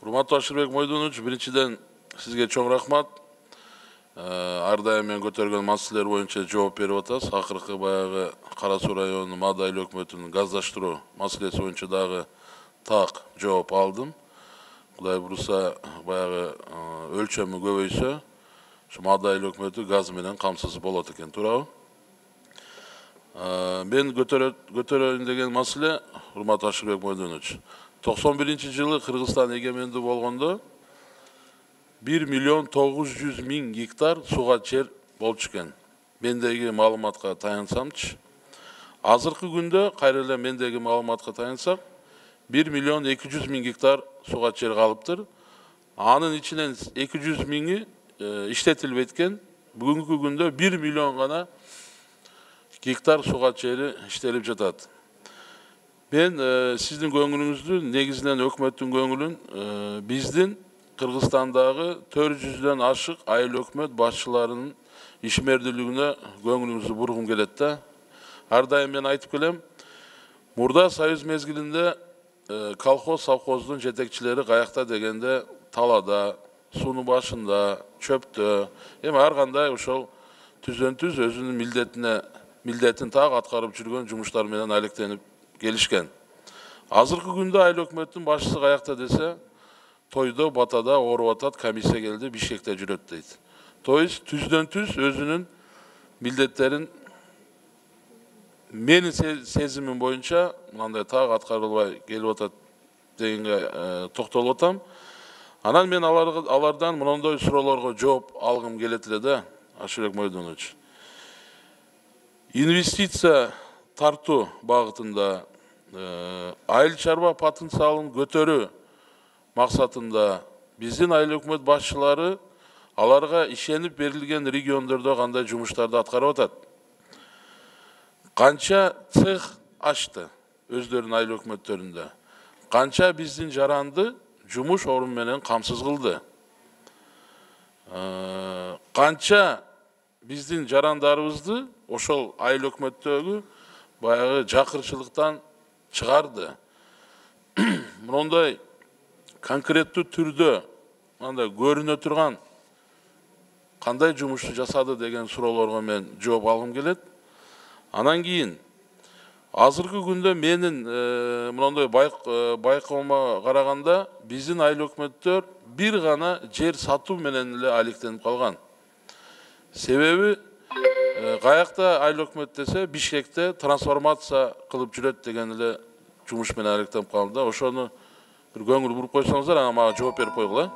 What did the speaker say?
Урматтуу Ашырбек Мойдонович, биринчиден сизге чоң рахмат. Ар дайым мен көтөргөн маселелер боюнча жооп берип атасыз. Акыркы баягы Кара Суу районунун Маада айыл өкмөтүнүн газдаштыруу маселеси боюнча дагы так жооп алдым. Кудай буюрса, баягы өлчөмү көбөйсө, ушу Маада айыл өкмөтү газ менен камсыз болот экен, туурабы? Мен көтөрөйүн деген маселе, урматтуу Ашырбек Мойдонович, 91-жылы Кыргызстан эгемендүү болгондо 1.900.000 гектар суга жер болчу экен. Мендеги маалыматка таянсамчы, азыркы күндө кайра эле мендеги маалыматка таянсак, 1.200.000 гектар суга жер калыптыр. Анын ичинен 200.000 иштетилбейт экен. Бүгүнкү күндө 1 миллион гана гектар суга жери иштелип жатат. Мен сиздин көңүлүңүздү, негизинен өкмөттүн көңүлүн, биздин Кыргызстандагы 400дөн ашык айыл өкмөт башчыларынын ишмердүүлүгүнө көңүлүңүздү бургум келет да. Ар дайым мен айтып келем, мурда Союз мезгилинде колхоз, совхоздун жетекчилери каякта дегенде талада, суунун башында, чөптө, эми ар кандай ошол түздөн-түз өзүнүн милдетин так аткарып жүргөн жумуштар менен алектенип келишкен. Азыркы күндө айыл өкмөттүн башчысы каякта десе, тойдо, батада ооруп атат, комиссия келди, Бишкекте жүрөт дейт. То есть түздөн-түз өзүнүн милдеттерин менин сезимим боюнча мындай так аткарылбай келип атат дегенге токтолуп атам. Анан мен алардан мындай суроолорго жооп алгым келет эле да, Ашырбек Мойдонович. Инвестиция тартуу багытында, айыл чарба потенциалын көтөрүү максатында биздин айыл өкмөт башчылары аларга ишенип берилген региондордо кандай жумуштарды аткарып атат? Канча цех ачты өздөрүнүн айыл өкмөттөрүндө? Канча биздин жаранды жумуш орун менен камсыз кылды? Канча биздин жарандарыбызды ошол айыл өкмөттөгү баягы жакырчылыктан чыгарды? Мындай конкреттүү түрдө мындай көрүнө турган кандай жумушту жасады деген суроолорго мен жооп алгым келет. Анан кийин азыркы күндө менин мындай байкоома караганда биздин айыл өкмөттөр бир гана жер сатуу менен эле алектенип калган. Себеби каякта айыл өкмөт десе Бишкекте трансформация кылып жүрөт деген эле жумуш менен алектенип калды. Ошону bir көңүл буруп койсоңуздар, ана мага жооп берип койгула.